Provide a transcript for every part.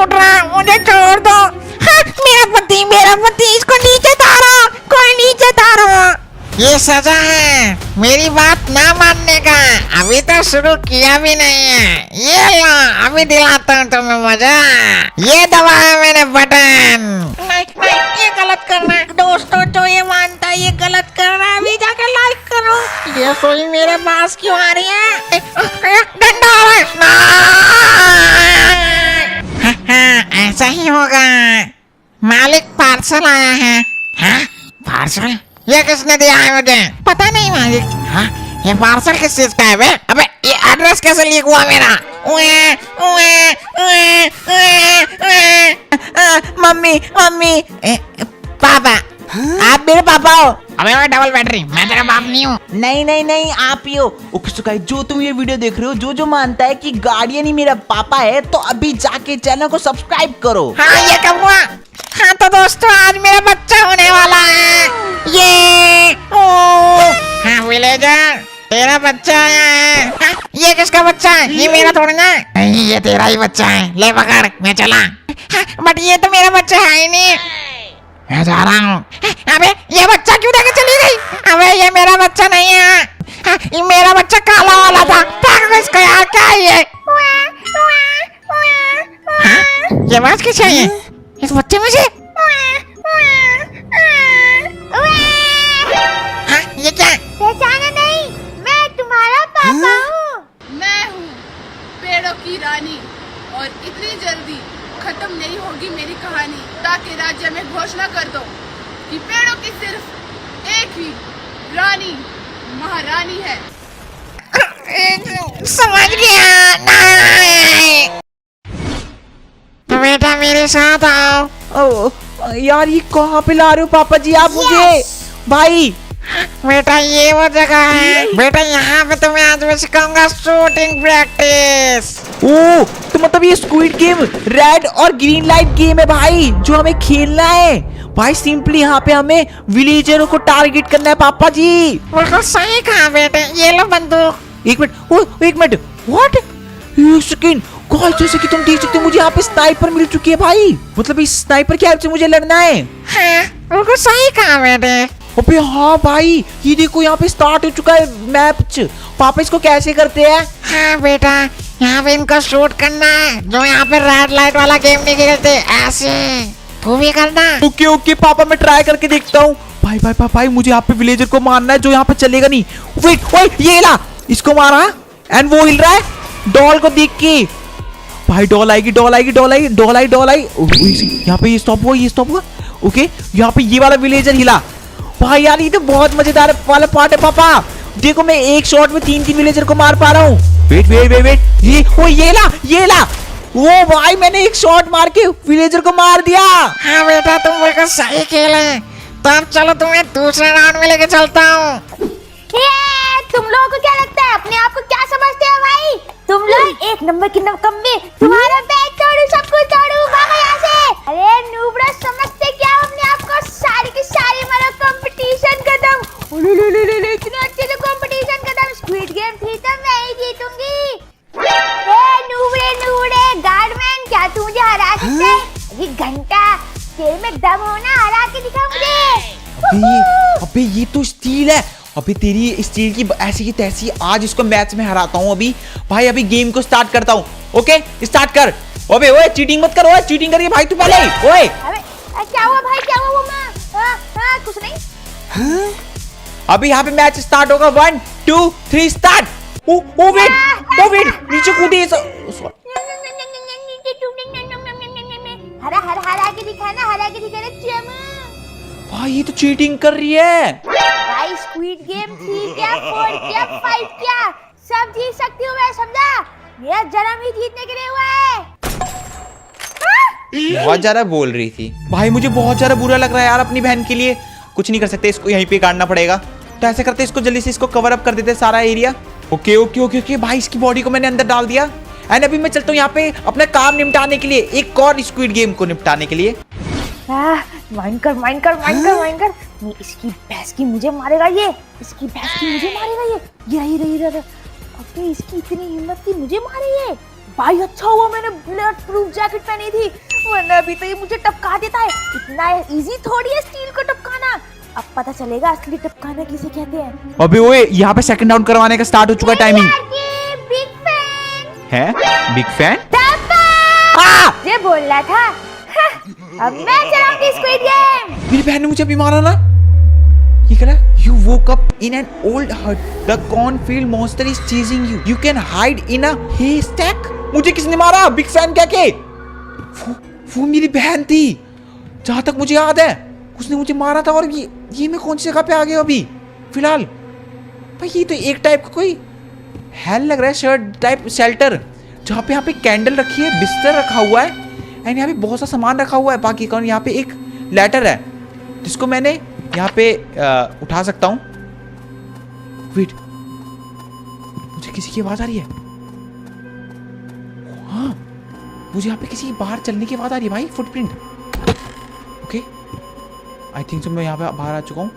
उठ रहा, मुझे छोड़ दो। हाँ, मेरा पति इसको नीचे तारो, कोई नीचे तारो। ये सजा है मेरी बात ना मानने का। अभी तो शुरू किया भी नहीं है। ये लो, अभी दिलाता हूँ तुम्हें मजा। ये दबाया मैंने बटन। नहीं, ये गलत कर रहा है। दोस्तों, जो ये मानता है ये गलत कर रहा है, अभी जाके लाइक करो। ये सोई मेरे पास क्यों आ रही है? डंडा आ रहा है। ऐसा ही होगा। मालिक, पार्सल आया है। हाँ, पार्सल? ये किसने दिया है मुझे? पता नहीं मालिक। हाँ, ये पार्सल किस चीज का है बे? अबे ये एड्रेस कैसे लीक हुआ मेरा? मम्मी, पापा। आप मेरे पापा हो? अबे वो डबल बैटरी, मैं तेरा बाप नहीं हूँ। नहीं, आप ही हो। ओके सो गाइस, जो तुम ये वीडियो देख रहे हो, जो मानता है कि गार्डियन ही मेरा पापा है, तो अभी जाके चैनल को सब्सक्राइब करो। हाँ, ये कब हुआ? हाँ तो दोस्तों, आज मेरा बच्चा होने वाला है। ये हाँ विलेजर, तेरा बच्चा है। हाँ, ये किसका बच्चा है? ये मेरा थोड़ी ना। नहीं, ये तेरा ही बच्चा है। ले पकड़, मैं चला। हाँ, बट ये तो मेरा बच्चा है ही नहीं। मैं जा रहा हूँ। अबे ये बच्चा क्यों लेके चली गई? अबे ये मेरा बच्चा नहीं है। हाँ, ये मेरा बच्चा काला वाला था। भागो इसको यार, क्या है ये? हाँ, ये आवाज किसकी है? इस बच्चे में से? हाँ, ये क्या? पहचाना नहीं? मैं तुम्हारा पापा हूँ। मैं हूँ पेड़ों की रानी, और इतनी जल्दी खत्म नहीं होगी मेरी कहानी, ताकि राज्य में घोषणा कर दो कि पेड़ों की सिर्फ एक ही रानी महारानी है। समझ गया। नहीं। बेटा मेरे साथ आओ। ओ, यार ये कहाँ पे ला रहे हो पापा जी आप मुझे? भाई बेटा ये वो जगह है। बेटा यहाँ पे तुम्हें आज मैं सिखाऊंगा शूटिंग प्रैक्टिस। ओ, तो मतलब ये स्क्विड गेम रेड और ग्रीन लाइट गेम है भाई, जो हमें खेलना है भाई। सिंपली यहाँ पे हमें विलेजरों को टारगेट करना है पापा जी। बिल्कुल सही कहा बेटे। ये लो बंदूक। एक मिनट, व्हाट? एक सेकंड गाइस, जैसे कि तुम देख सकते हो मुझे यहाँ पे स्नाइपर मिल चुकी है भाई। मतलब इस स्नाइपर की हेल्प से मुझे लड़ना है। हाँ, बिल्कुल सही कहा बेटे। अबे हाँ भाई, ये देखो यहाँ पे स्टार्ट हो चुका है मैच। पापा इसको कैसे करते हैं? हाँ बेटा, यहाँ पे इनको शूट करना है। जो यहाँ पे रेड लाइट वाला गेम नहीं खेलते, ऐसे तू भी करना। ओके पापा, मैं ट्राई करके देखता हूँ। भाई मुझे यहाँ पे विलेजर को मारना है जो यहाँ पे चलेगा नहीं। वेट, ये ला, इसको मारा एंड वो हिल रहा है डॉल को देख के। भाई डॉल आएगी। यहाँ पे ये स्टॉप हुआ। ओके, यहाँ पे ये वाला विलेजर हिला। भाई यार ये तो बहुत मजेदार वाला पार्ट है पापा। देखो मैं एक शॉट में 3 विलेजर को मार पा रहा हूँ। वेट, ये ला। वो भाई मैंने एक शॉट मार के विलेजर को मार दिया। हाँ बेटा, तुम बिल्कुल सही खेले। तो अब चलो तुम्हें दूसरे राउंड में लेके चलता हूँ। तुम लोगों को क्या लगता है? अपने आप को क्या समझते हो भाई? तुम लोग एक नंबर की नकम्मे। तुम्हारा बैग तोड़ू, सब कुछ तोड़ू, भागो यहाँ से। अरे नूबड़ा, समझते क्या हो अपने आप को? सारी की सारी मारा कंपटीशन खत्म। इतने अच्छे से कंपटीशन खत्म। स्क्विड गेम थी तो मैं ही जीतूंगी। नूबड़े गार्डमैन, क्या तू मुझे हरा सकता है? ये घंटा, तेरे में दम हो ना, हरा के दिखा मुझे। अबे ये तो स्टील है। अभी तेरी स्टील की ऐसी की तैसी, आज इसको मैच में हराता हूँ। अभी भाई अभी गेम को स्टार्ट करता हूँ। ओके स्टार्ट कर। ओए चीटिंग मत कर। ओए चीटिंग करिए भाई तू पहले। ओए क्या हुआ भाई, क्या हुआ? वो माँ कुछ नहीं। हाँ? अभी यहाँ पे मैच स्टार्ट होगा। 1 2 3 स्टार्ट। वेट, नीचे कूदे। हरा के दिखाना चमू। भाई ये तो चीटिंग कर रही है भाई। स्क्विड गेम 3 क्या 4 क्या 5 क्या सब जीत सकती हूँ मैं, समझा? मेरा जन्म ही जीतने के लिए हुआ है। बहुत ज्यादा बोल रही थी भाई। मुझे बहुत ज्यादा बुरा लग रहा है यार अपनी बहन के लिए। कुछ नहीं कर सकते, इसको यहीं पे काटना पड़ेगा। तो ऐसे करते इसको जल्दी से इसको कवर अप कर देते सारा एरिया। ओके भाई, इसकी बॉडी को मैंने अंदर डाल दिया। एंड अभी मैं चलता हूँ यहाँ पे अपना काम निपटाने के लिए, एक और स्क्विड गेम को निपटाने के लिए। माइन कर। ये इसकी भैंस की मुझे मारेगा ये। इसकी भैंस की मुझे मारेगा ये। ये रही। अबे इसकी इतनी हिम्मत की मुझे मारे ये। भाई अच्छा हुआ मैंने बुलेट प्रूफ जैकेट पहनी थी, वरना अभी तो ये मुझे टपका देता है। इतना इजी थोड़ी है स्टील को टपकाना। अब पता चलेगा असली टपकाना किसे कहते हैं। अबे ओए, यहाँ पे सेकंड डाउन करवाने का स्टार्ट हो चुका है टाइमिंग। बिग फैन है बिग फैन। ये बोल रहा था। अब मैं चलाऊंगी स्क्विड गेम। मेरी बहन ने मुझे अभी मारा ना। ये कह रहा है you woke up in an old hut. The cornfield monster is chasing you. You can hide in a haystack. मुझे किसने मारा? बिग फैन क्या के? वो मेरी बहन थी, जहां तक मुझे याद है। उसने मुझे मारा था। और ये मैं कौन सी जगह पे आ गया अभी फिलहाल? भाई ये तो एक टाइप का कोई हेल लग रहा है, शर्ट टाइप शेल्टर, जहाँ पे यहाँ पे कैंडल रखी है, बिस्तर रखा हुआ है एंड यहाँ पे बहुत सा सामान रखा हुआ है। बाकी कौन, यहाँ पे एक लेटर है जिसको मैंने यहाँ पे उठा सकता हूँ। वेट, मुझे किसी की आवाज आ रही है। हाँ, मुझे यहाँ पे किसी की बाहर चलने की आवाज आ रही है भाई। Footprint. Okay, I think so मैं यहाँ पे बाहर आ चुका हूँ।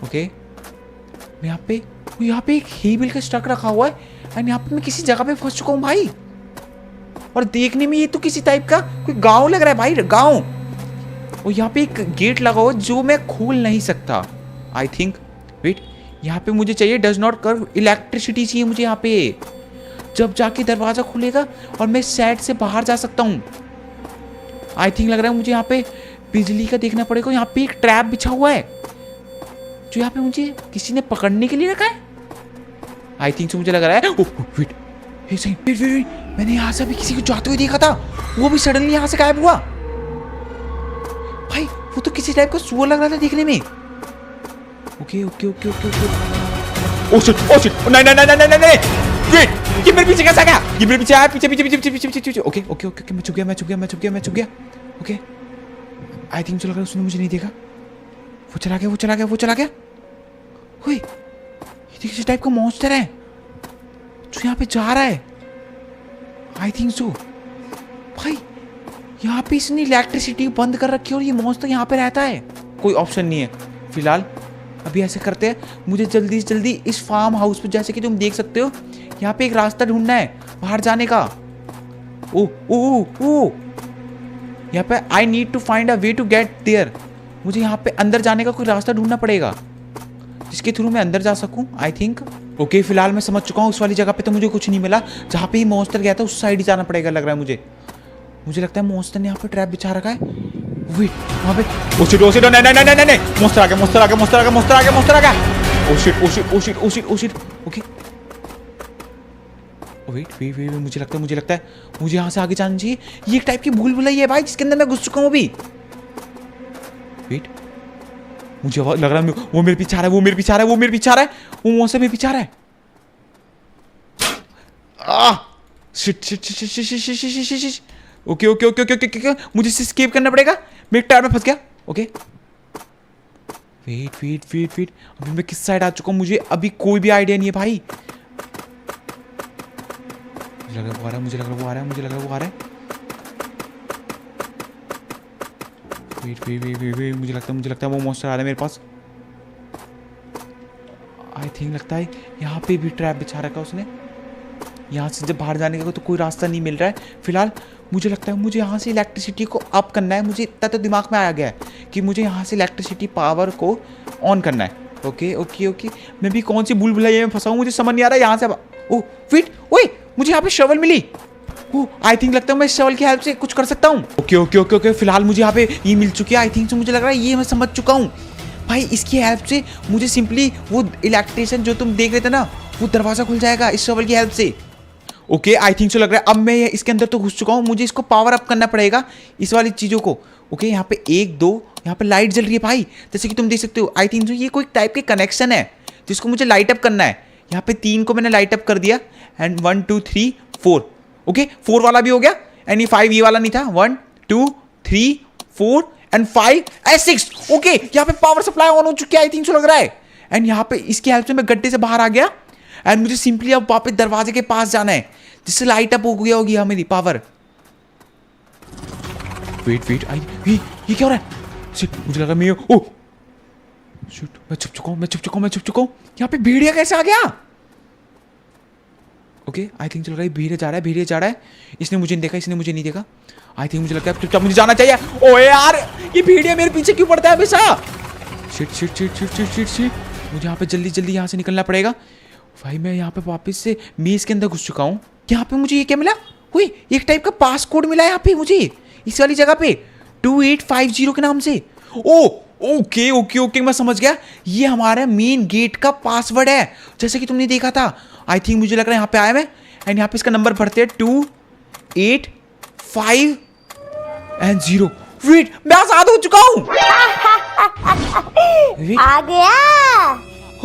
ओके, मैं यहाँ पे एक हेबिल का स्टक रखा हुआ है एंड यहाँ पे मैं किसी जगह पे फंस चुका हूँ भाई। और देखने में ये तो किसी टाइप का कोई गांव लग रहा है भाई, गांव। और यहाँ पे एक गेट लगा हुआ जो मैं खोल नहीं सकता आई थिंक। वेट, यहाँ पे मुझे चाहिए डज नॉट कर्व, इलेक्ट्रिसिटी चाहिए मुझे यहाँ पे, जब जाके दरवाजा खुलेगा और मैं सेट से बाहर जा सकता हूँ। आई थिंक लग रहा है मुझे यहाँ पे बिजली का देखना पड़ेगा। यहाँ पे एक ट्रैप बिछा हुआ है जो यहाँ पे मुझे किसी ने पकड़ने के लिए रखा है आई थिंक। मुझे लग रहा है वेट, मैंने यहाँ से अभी किसी को जाते हुए देखा था, वो भी सडनली यहाँ से गायब हुआ भाई। वो तो किसी टाइप का सुअर लग रहा था देखने में। Okay okay okay okay okay. Oh shit, नहीं वेट, ये मेरे पीछे कैसे आ गया? ये मेरे पीछे आया, पीछे। ओके ओके ओके, मैं छुप गया। ओके, आई थिंक लग रहा है उसने मुझे नहीं देखा। वो चला गया। ओए, ये किसी टाइप का मॉन्स्टर है जो यहाँ पे जा रहा है आई थिंक सो। भाई यहाँ पे इसने इलेक्ट्रिसिटी बंद कर रखी है और ये मॉन्स्टर यहाँ पे रहता है। कोई ऑप्शन नहीं है फिलहाल। अभी ऐसे करते हैं, मुझे जल्दी से जल्दी इस फार्म हाउस पे, जैसे कि तुम देख सकते हो, यहाँ पे एक रास्ता ढूंढना है बाहर जाने का। ओ ओ ओ, यहाँ पे I need to find a way to get there. मुझे यहाँ पे अंदर जाने का कोई रास्ता ढूंढना पड़ेगा जिसके थ्रू मैं अंदर जा सकूं आई थिंक। ओके, फिलहाल मैं समझ चुका हूँ। उस वाली जगह पे तो मुझे कुछ नहीं मिला, जहाँ पे ही मॉन्स्टर गया था उस साइड ही जाना पड़ेगा लग रहा है मुझे लगता है मॉन्स्टर ने यहाँ पे ट्रैप बिछा रखा है। वेट, वहाँ पे नहीं, मॉन्स्टर आ गया। Oh shit. ओके, वेट, मुझे लगता है मुझे यहाँ से आगे जाना चाहिए। ये एक टाइप की भूल भुलैया है भाई जिसके अंदर मैं घुस चुका हूँ अभी। वेट, मुझे लग रहा है वो मेरे पीछे आ रहा है, वो मॉन्स्टर मेरे पीछे आ रहा है। शिट। ओके, मुझे इसे एस्केप करना पड़ेगा। मैं एक टायर में फंस गया। ओके, वेट, अभी मैं किस साइड आ चुका हूँ मुझे अभी कोई भी आइडिया नहीं है भाई। मुझे लग रहा है वो आ रहा है। वेट, मुझे लगता है वो मॉन्स्टर आ रहा है मेरे पास आई थिंक। लगता है यहाँ पे भी ट्रैप बिछा रखा उसने। यहाँ से जब बाहर जाने का तो कोई रास्ता नहीं मिल रहा है फिलहाल। मुझे लगता है मुझे यहाँ से इलेक्ट्रिसिटी को अप करना है। मुझे इतना तो दिमाग में आ गया है कि मुझे यहाँ से इलेक्ट्रिसिटी पावर को ऑन करना है। ओके, मैं भी कौन सी भूल भुलैया में फंसा हूँ मुझे समझ नहीं आ रहा है यहाँ से। ओह वेट, ओए, मुझे यहाँ पे शवल मिली। आई थिंक लगता है मैं इस शवल की हेल्प से कुछ कर सकता हूँ। ओके, फिलहाल मुझे यहाँ पे ये मिल चुकी है आई थिंक। मुझे लग रहा है ये मैं समझ चुका हूँ भाई। इसकी हेल्प से मुझे सिंपली वो इलेक्ट्रिशियन जो तुम देख रहे थे ना, वो दरवाजा खुल जाएगा इस शवल की हेल्प से। ओके, आई थिंक सो लग रहा है अब मैं इसके अंदर तो घुस चुका हूँ। मुझे इसको पावर अप करना पड़ेगा इस वाली चीज़ों को। ओके, यहाँ पे 1 2 यहाँ पे लाइट जल रही है भाई, जैसे कि तुम देख सकते हो। आई थिंक ये कोई टाइप के कनेक्शन है जिसको मुझे लाइट अप करना है। यहाँ पे 3 को मैंने लाइट अप कर दिया एंड 1 2 3 4। ओके, 4 वाला भी हो गया एंड ये 5 ये वाला नहीं था। 1 2 3 4 एंड 5 एंड 6। ओके, यहाँ पे पावर सप्लाई ऑन हो चुकी है आई थिंक सो लग रहा है। एंड यहाँ पे इसकी हेल्प से मैं गड्ढे से बाहर आ गया एंड मुझे सिंपली अब वापस दरवाजे के पास जाना है जिससे लाइट अप हो गया होगी मेरी पावर। वेट, ये क्या हो रहा है? शिट, मुझे लगा मैं शिट, मैं छुप चुका हूँ। यहाँ पे भेड़िया कैसे आ गया? ओके आई थिंक चल रहा है भीड़ जा रहा है, भीड़ जा रहा है। इसने मुझे नहीं देखा, इसने मुझे नहीं देखा। आई थिंक मुझे लगता है चुपचाप मुझे जाना चाहिए। ओए यार ये भीड़िया मेरे पीछे क्यों पड़ता है हमेशा? Shit shit shit shit shit shit shit, मुझे यहाँ पे जल्दी जल्दी यहाँ से निकलना पड़ेगा। भाई मैं यहाँ पे वापस से मेज के अंदर घुस चुका हूँ। यहाँ पे मुझे ये क्या मिला? हुई एक टाइप का पासकोड मिला है यहाँ पे मुझे, इस वाली जगह पे 2850 के नाम से। ओ ओके ओके ओके मैं समझ गया, ये हमारा मेन गेट का पासवर्ड है जैसे कि तुमने देखा था। आई थिंक मुझे लग रहा है यहाँ पे आया मैं, एंड यहाँ पे इसका नंबर भरते हैं 2 8 5 and 0। वेट मैं आजाद हो चुका हूँ। आ गया।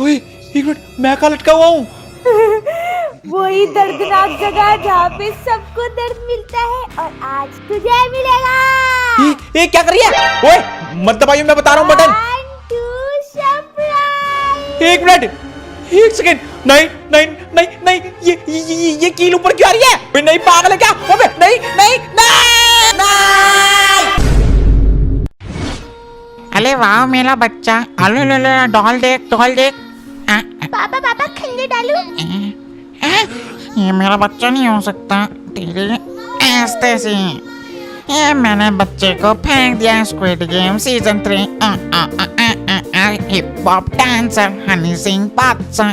ओए एक मिनट, मैं कहाँ लटका हुआ हूँ? वही दर्दनाक जगह जहाँ पे सबको दर्द मिलता है और आज तुझे मिलेगा। ये क्या कर रही है? ओए मत दबाइए, मैं बता रहा हूँ बटन। 1 2 सरप्राइज। एक मिनट, एक सेकेंड, नहीं नहीं नहीं नहीं, ये कील ऊपर क्यों आ रही है? ओए नहीं पागल है क्या? ओबे नहीं नहीं नहीं नहीं। अरे वाह मेरा बच्चा, अले ले ले डॉल देख डॉल देख। पापा पापा खंडे डालू। ये मेरा बच्चा नहीं हो सकता, तेरे ऐसे से ये मैंने बच्चे को फेंक दिया। Squid game season 3 hip hop dancer Honey Singh बादशाह।